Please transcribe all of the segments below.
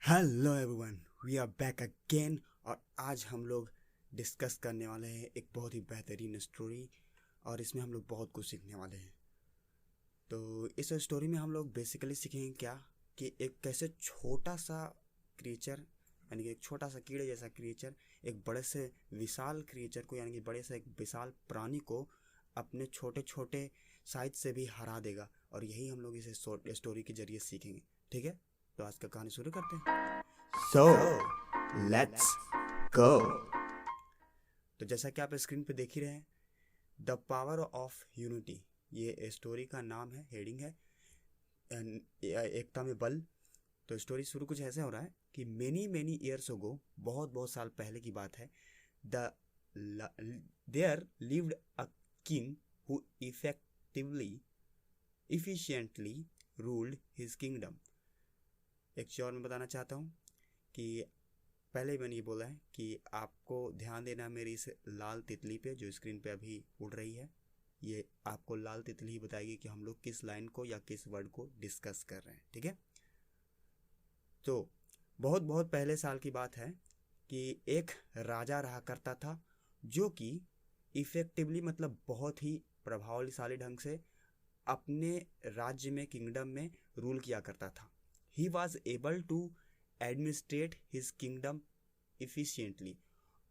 Hello everyone, we are back again. और आज हम लोग डिस्कस करने वाले हैं एक बहुत ही बेहतरीन स्टोरी, और इसमें हम लोग बहुत कुछ सीखने वाले हैं। तो इस स्टोरी में हम लोग बेसिकली सीखेंगे क्या, कि एक कैसे छोटा सा क्रिएचर, यानी कि एक छोटा सा कीड़े जैसा क्रिएचर एक बड़े से विशाल क्रिएचर को, यानी कि बड़े से एक विशाल प्राणी को अपने छोटे छोटे साइज से भी हरा देगा। और यही हम लोग इस स्टोरी के जरिए सीखेंगे। ठीक है, तो आज का कहानी शुरू करते हैं। So, let's go। तो जैसा कि आप स्क्रीन पे देख ही रहे हैं, द पावर ऑफ यूनिटी, ये स्टोरी का नाम है, हेडिंग है एकता में बल। तो स्टोरी शुरू कुछ ऐसे हो रहा है कि मेनी मेनी ईयर्स अगो, बहुत बहुत साल पहले की बात है, the there lived a king who effectively efficiently ruled his kingdom. एक चीज़ और मैं बताना चाहता हूँ कि पहले ही मैंने ये बोला है कि आपको ध्यान देना मेरी इस लाल तितली पे जो स्क्रीन पे अभी उड़ रही है। ये आपको लाल तितली ही बताएगी कि हम लोग किस लाइन को या किस वर्ड को डिस्कस कर रहे हैं। ठीक है, तो बहुत बहुत पहले साल की बात है कि एक राजा रहा करता था, जो कि इफेक्टिवली मतलब बहुत ही प्रभावशाली ढंग से अपने राज्य में, किंगडम में रूल किया करता था। He was able to administrate his kingdom efficiently.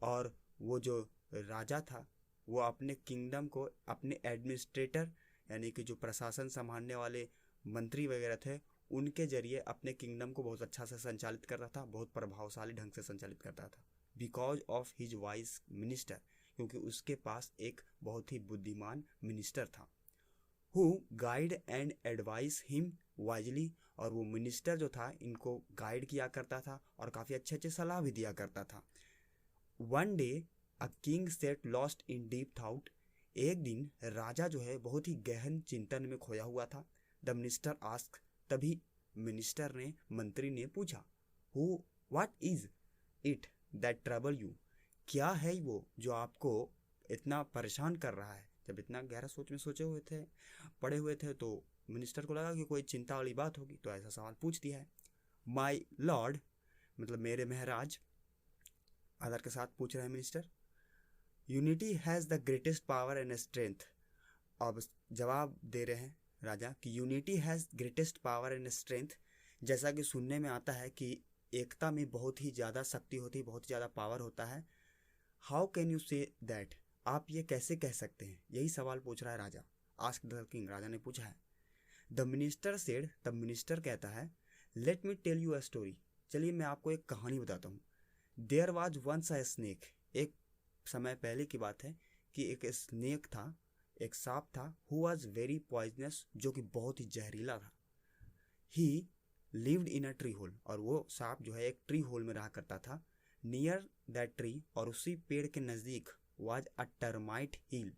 और वो जो राजा था, वो अपने किंगडम को अपने एडमिनिस्ट्रेटर, यानी कि जो प्रशासन संभालने वाले मंत्री वगैरह थे, उनके जरिए अपने किंगडम को बहुत अच्छा से संचालित करता था, बहुत प्रभावशाली ढंग से संचालित करता था। Because of his wise minister, क्योंकि उसके पास एक बहुत ही बुद्धिमान मिनिस्टर था, who guide and advice him wisely. और वो मिनिस्टर जो था, इनको गाइड किया करता था और काफ़ी अच्छे अच्छे सलाह भी दिया करता था। One day a king set lost in deep thought. एक दिन राजा जो है बहुत ही गहन चिंतन में खोया हुआ था। द मिनिस्टर आस्क, तभी मिनिस्टर ने, मंत्री ने पूछा, who what is it that trouble you, क्या है वो जो आपको इतना परेशान कर रहा है। जब इतना गहरा सोच में सोचे हुए थे, पड़े हुए थे, तो मिनिस्टर को लगा कि कोई चिंता वाली बात होगी, तो ऐसा सवाल पूछ दिया है। माई लॉर्ड, मतलब मेरे महाराज, आदर के साथ पूछ रहे हैं minister, unity has the greatest power and strength. अब जवाब दे रहे हैं राजा कि unity has greatest power and strength. जैसा कि सुनने में आता है कि एकता में बहुत ही ज़्यादा शक्ति होती है, बहुत ही ज़्यादा पावर होता है। How can you say that, आप ये कैसे कह सकते हैं, यही सवाल पूछ रहा है राजा। आस्क द किंग, राजा ने पूछा है। द मिनिस्टर सेड, तब मिनिस्टर कहता है, let me tell you a story, चलिए मैं आपको एक कहानी बताता हूँ। There was once a snake, एक समय पहले की बात है कि एक स्नेक था, एक सांप था, हु वॉज वेरी पॉइजनस, जो कि बहुत ही जहरीला था। He lived in a tree hole, और वो सांप जो है एक ट्री होल में रहा करता था। नियर दैट ट्री, और उसी पेड़ के नज़दीक, वाज अ टर्माइट हिल,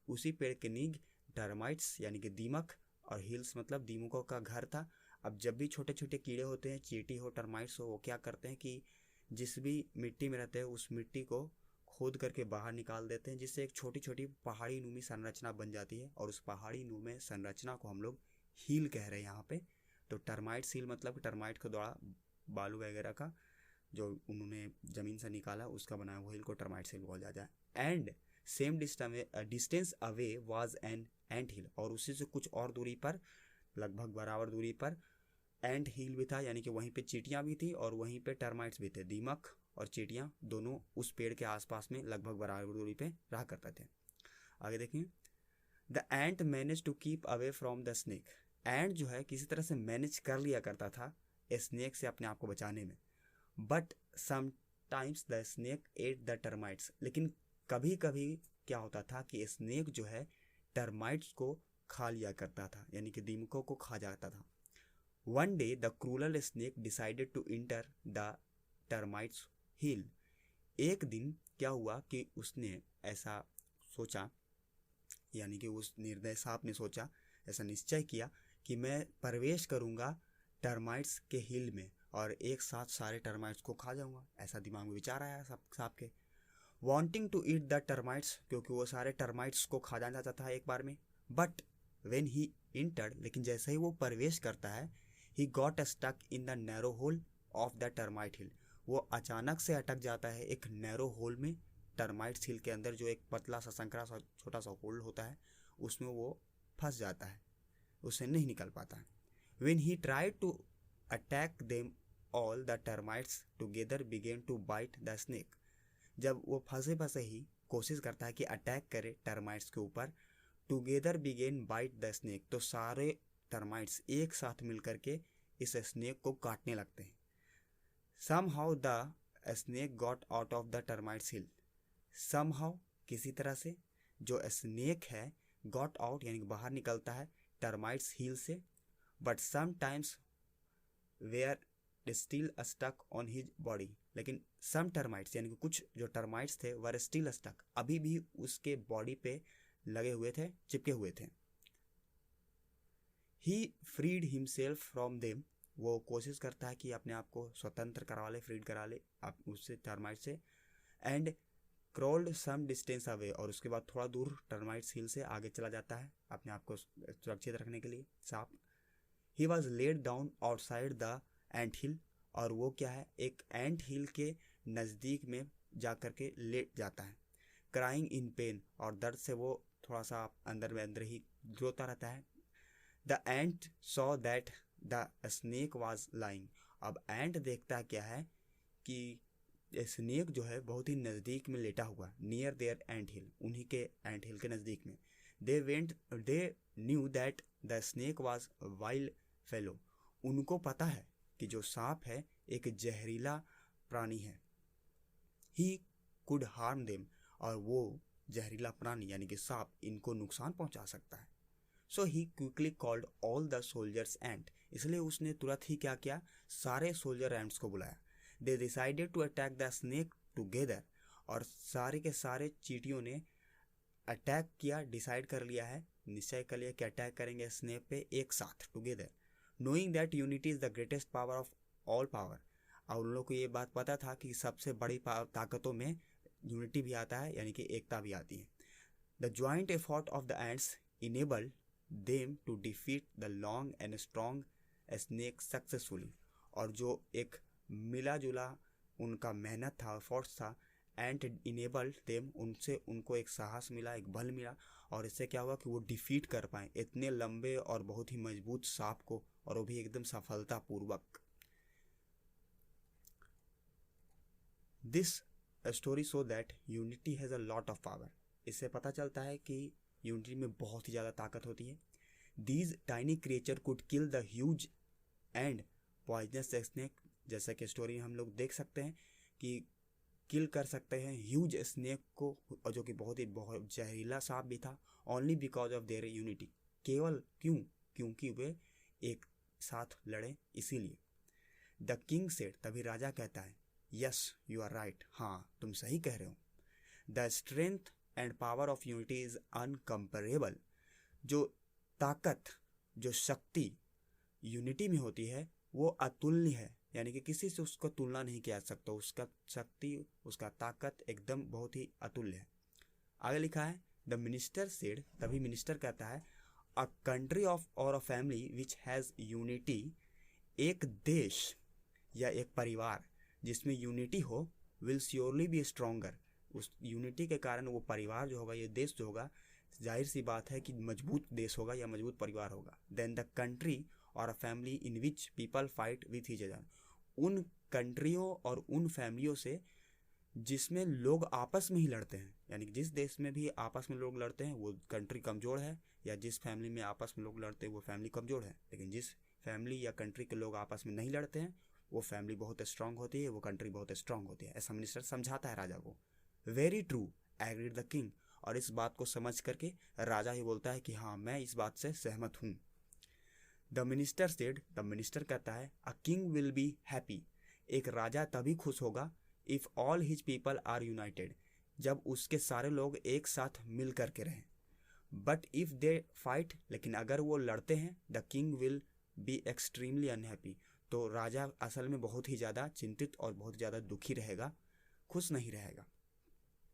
उसी पेड़ के नीचे टर्माइट्स यानी कि दीमक, और हिल्स मतलब दीमकों का घर था। अब जब भी छोटे छोटे कीड़े होते हैं, चींटी हो, टर्माइट्स हो, वो क्या करते हैं कि जिस भी मिट्टी में रहते हैं उस मिट्टी को खोद करके बाहर निकाल देते हैं, जिससे एक छोटी छोटी पहाड़ी नुमी संरचना बन जाती है, और उस पहाड़ी नुमे संरचना को हम लोग हील कह रहे हैं यहाँ पे। तो टर्माइट सील मतलब टर्माइट के द्वारा बालू वगैरह का जो उन्होंने ज़मीन से निकाला उसका बनाया हुआ हिल को टर्माइट सील बोला जाता है। And same distance away was an ant hill, और उसी से कुछ और दूरी पर, लगभग बराबर दूरी पर एंट हिल भी था, यानी कि वहीं पे चींटियाँ भी थी और वहीं पे टर्माइट्स भी थे। दीमक और चींटियाँ दोनों उस पेड़ के आसपास में लगभग बराबर दूरी पे रहा करते थे। आगे देखिए, the ant manage to keep away from the snake. Ant जो है किसी तरह से मैनेज कर लिया करता था स्नेक से अपने आप को बचाने में। But sometimes the snake at the termites, लेकिन कभी कभी क्या होता था कि स्नेक जो है टर्माइट्स को खा लिया करता था, यानी कि दीमकों को खा जाता था। One day the cruel snake decided to enter the termites hill. एक दिन क्या हुआ कि उसने ऐसा सोचा, यानी कि उस निर्दय सांप ने सोचा, ऐसा निश्चय किया कि मैं प्रवेश करूंगा टर्माइट्स के हिल में और एक साथ सारे टर्माइट्स को खा जाऊंगा। ऐसा दिमाग में विचार आया सांप के। Wanting to eat the termites, क्योंकि वो सारे टर्माइट्स को खा जाना चाहता था एक बार में। बट व्हेन ही इंटर्ड, लेकिन जैसे ही वो प्रवेश करता है, he got stuck in the narrow hole of the termite hill. वो अचानक से अटक जाता है एक नैरो होल में, टर्माइट हिल के अंदर जो एक पतला सा संकरा सा छोटा सा होल होता है उसमें वो फंस जाता है, उससे नहीं निकल पाता है। When he tried to attack them all, the termites together began to bite the snake। जब वो फंसे फंसे ही कोशिश करता है कि अटैक करे टर्माइट्स के ऊपर, together began bite the snake, तो सारे टर्माइट्स एक साथ मिलकर के इस स्नेक को काटने लगते हैं। Somehow the snake got out of the termites hill। Somehow किसी तरह से जो स्नेक है got out यानी कि बाहर निकलता है टर्माइट्स हिल से, but sometimes were still stuck on his body. लेकिन सम टर्माइट्स यानी कि कुछ जो टर्माइट्स थे वर स्टिल स्टक, अभी भी उसके बॉडी पे लगे हुए थे, चिपके हुए थे। ही फ्रीड हिमसेल्फ फ्रॉम देम, वो कोशिश करता है कि अपने आप को स्वतंत्र करवा ले, फ्रीड करा ले आप उससे, टर्माइट से। And crawled some distance away, और उसके बाद थोड़ा दूर टर्माइट्स हिल से आगे चला जाता है अपने आप को सुरक्षित रखने के लिए, सांप। He was laid down outside the ant hill, और वो क्या है एक एंट हिल के नज़दीक में जा कर के लेट जाता है। क्राइंग इन पेन, और दर्द से वो थोड़ा सा अंदर में अंदर ही रोता रहता है। The ant saw that the snake was lying, अब एंट देखता क्या है कि स्नेक जो है बहुत ही नज़दीक में लेटा हुआ, नियर देयर एंट हिल, उन्हीं के एंट हिल के नज़दीक में। They knew that the snake was wild fellow, उनको पता है कि जो सांप है एक जहरीला प्राणी है। ही कुड हार्म देम, और वो जहरीला प्राणी यानी कि सांप इनको नुकसान पहुंचा सकता है। So he quickly called all the soldiers ant, इसलिए उसने तुरंत ही क्या किया, सारे सोल्जर एंट्स को बुलाया। They decided to attack the snake together, और सारे के सारे चींटियों ने अटैक किया, डिसाइड कर लिया है, निश्चय कर लिया कि अटैक करेंगे स्नेक पे एक साथ, together. Knowing that unity is the greatest power of all power, और उन लोगों को ये बात पता था कि सबसे बड़ी ताकतों में यूनिटी भी आता है, यानी कि एकता भी आती है। The joint effort of the ants enabled them to defeat the long and strong snake successfully, और जो एक मिला जुला उनका मेहनत था, एफर्ट्स था, एंड इनेबल्ड देम, उनसे उनको एक साहस मिला, एक बल मिला, और इससे क्या हुआ कि वो डिफीट कर पाए इतने लंबे और बहुत ही मजबूत सांप को, और वो भी एकदम सफलतापूर्वक। This story so that unity has a lot of power, इससे पता चलता है कि यूनिटी में बहुत ही ज़्यादा ताकत होती है। These tiny creature could kill the huge and poisonous snake, जैसा कि स्टोरी में हम लोग देख सकते हैं कि किल कर सकते हैं ह्यूज स्नेक को, और जो कि बहुत जहरीला सांप भी था, only because of their unity, केवल क्योंकि वे एक साथ लड़े इसीलिए। द किंग सेड, तभी राजा कहता है, यस यू आर राइट, हाँ तुम सही कह रहे हो। The strength and power of unity is uncomparable, जो ताकत जो शक्ति यूनिटी में होती है वो अतुल्य है, यानी कि किसी से उसको तुलना नहीं किया जा सकता, उसका शक्ति उसका ताकत एकदम बहुत ही अतुल्य है। आगे लिखा है द मिनिस्टर सेड, तभी मिनिस्टर कहता है, अ कंट्री ऑफ और a family which has unity, एक देश या एक परिवार जिसमें यूनिटी हो, विल श्योरली बी स्ट्रोंगर, उस यूनिटी के कारण वो परिवार जो होगा, ये देश जो होगा, जाहिर सी बात है कि मजबूत देश होगा या मजबूत परिवार होगा। देन द कंट्री और a family in which people fight with each other, उन कंट्रियों और उन फैमिलियों से जिसमें लोग आपस में ही लड़ते हैं, यानी कि जिस देश में भी आपस में लोग लड़ते हैं वो कंट्री कमज़ोर है, या जिस फैमिली में आपस में लोग लड़ते हैं वो फैमिली कमज़ोर है। लेकिन जिस फैमिली या कंट्री के लोग आपस में नहीं लड़ते हैं वो फैमिली बहुत स्ट्रांग होती है, वो कंट्री बहुत स्ट्रांग होती है, ऐसा मिनिस्टर समझाता है राजा को। Very true agreed the king, और इस बात को समझ करके राजा ही बोलता है कि हाँ मैं इस बात से सहमत हूँ। The minister said, the minister कहता है, a king will be happy, एक राजा तभी खुश होगा, if all his people are united, जब उसके सारे लोग एक साथ मिल करके रहें। बट इफ़ दे फाइट, लेकिन अगर वो लड़ते हैं, the king will be extremely unhappy, तो राजा असल में बहुत ही ज़्यादा चिंतित और बहुत ज़्यादा दुखी रहेगा, खुश नहीं रहेगा।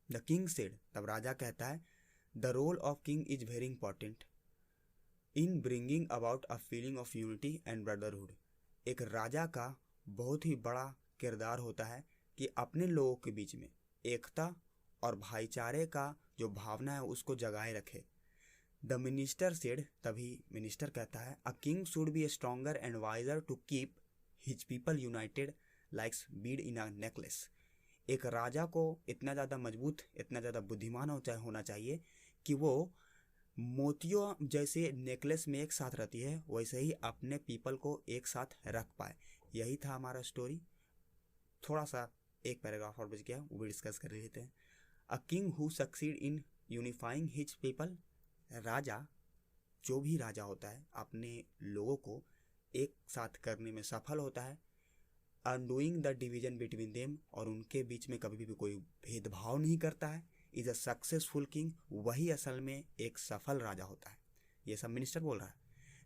द किंग सेड, तब राजा कहता है, the role of king is very important in bringing about a feeling of unity and brotherhood, एक राजा का बहुत ही बड़ा किरदार होता है कि अपने लोगों के बीच में एकता और भाईचारे का जो भावना है उसको जगाए रखे। द मिनिस्टर सेड, तभी मिनिस्टर कहता है, a king should be stronger and wiser to keep his people united likes bead in a necklace. एक राजा को इतना ज़्यादा मजबूत, इतना ज़्यादा बुद्धिमान होना चाहिए कि वो मोतियों जैसे नेकलेस में एक साथ रहती है, वैसे ही अपने पीपल को एक साथ रख पाए। यही था हमारा स्टोरी। थोड़ा सा एक पैराग्राफ और बच गया, वो भी डिस्कस कर लेते हैं। A king who succeed in unifying his people, राजा, जो भी राजा होता है अपने लोगों को एक साथ करने में सफल होता है। Undoing the division between them, और उनके बीच में कभी भी कोई भेदभाव नहीं करता है। इज अ सक्सेसफुल किंग, वही असल में एक सफल राजा होता है। ये सब मिनिस्टर बोल रहा है।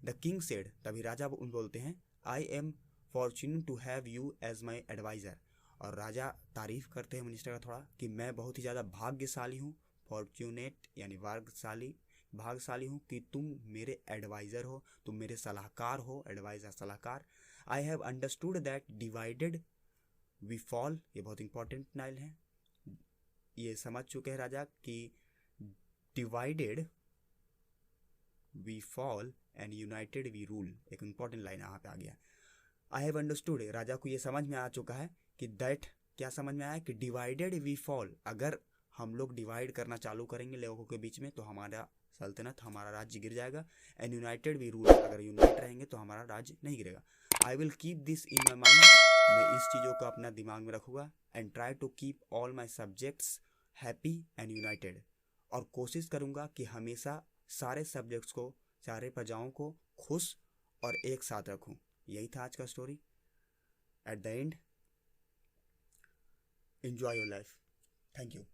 द किंग सेड, तभी राजा बोलते हैं, I am fortunate to have you as my adviser. और राजा तारीफ करते हैं मिनिस्टर का थोड़ा कि मैं बहुत ही ज़्यादा भाग्यशाली हूँ। फॉर्चुनेट यानी भाग्यशाली हूँ कि तुम मेरे एडवाइज़र हो, तुम मेरे सलाहकार हो, एडवाइज़र सलाहकार। I have understood that divided we fall, ये बहुत इंपॉर्टेंट लाइन है। ये समझ चुके हैं राजा कि divided we fall and united we rule, एक इंपॉर्टेंट लाइन यहाँ पे आ गया। आई हैव अंडरस्टूड, राजा को ये समझ में आ चुका है कि दैट, क्या समझ में आया कि डिवाइडेड वी फॉल, अगर हम लोग डिवाइड करना चालू करेंगे लोगों के बीच में तो हमारा सल्तनत, हमारा राज्य गिर जाएगा। एंड यूनाइटेड वी रूल, अगर यूनाइट रहेंगे तो हमारा राज्य नहीं गिरेगा। I will keep this in my mind, मैं इस चीज़ों को अपना दिमाग में रखूँगा। And try to keep all my subjects happy and united, और कोशिश करूँगा कि हमेशा सारे सब्जेक्ट्स को, सारे प्रजाओं को खुश और एक साथ रखूँ। यही था आज का story. At the end, enjoy your life. Thank you.